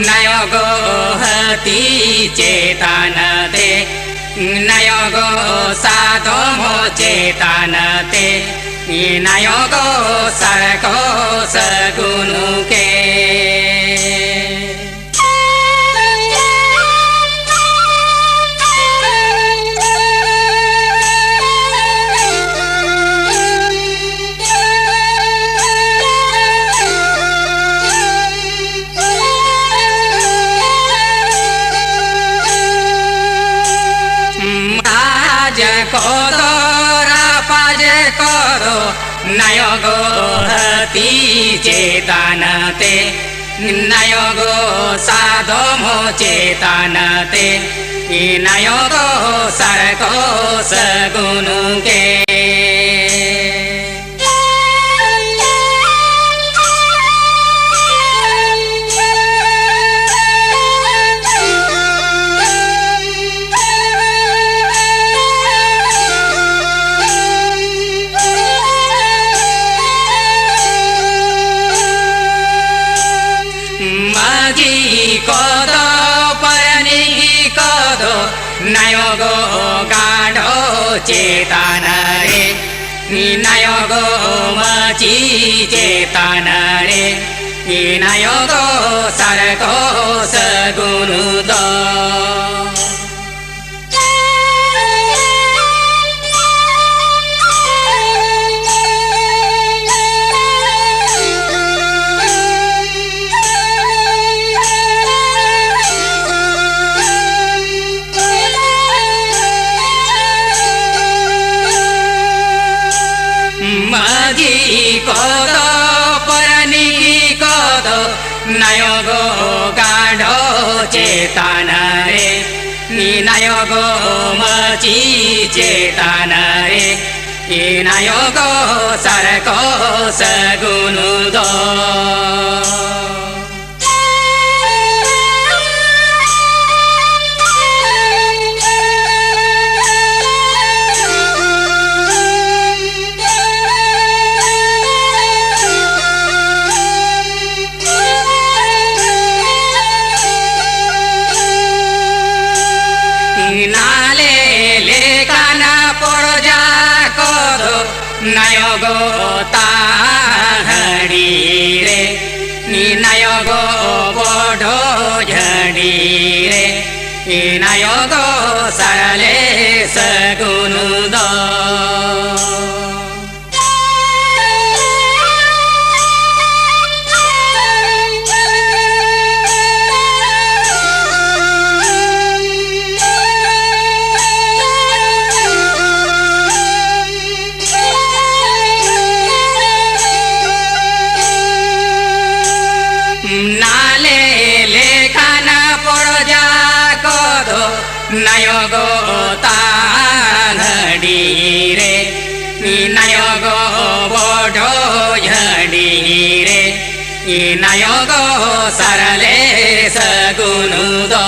नयोगो हति चेतनते नयोगो साधोमो चेतनते नयोगो सरको सगुनुके नयोगो हति चेतनते नयोगो साधोमो चेतनते नयोगो सरको सगुनुके कोदो परनी कोदो नयोगो गाढो चेतन रे नयोगो मची चेतन रे नयोगो सरको सगुनुदो कोदो परनी कोदो नयोगो गाढो चेतन रे नयोगो मची चेतन रे नयोगो सरको सगुनुदो नयोगो ताहड़ी रे नयोगो बोढो झड़ी रे नयोगो सरले सगुनुदो नयोगो ताहड़ी रे नयोगो बोढो झड़ी रे नयोगो सरले सगुनुदो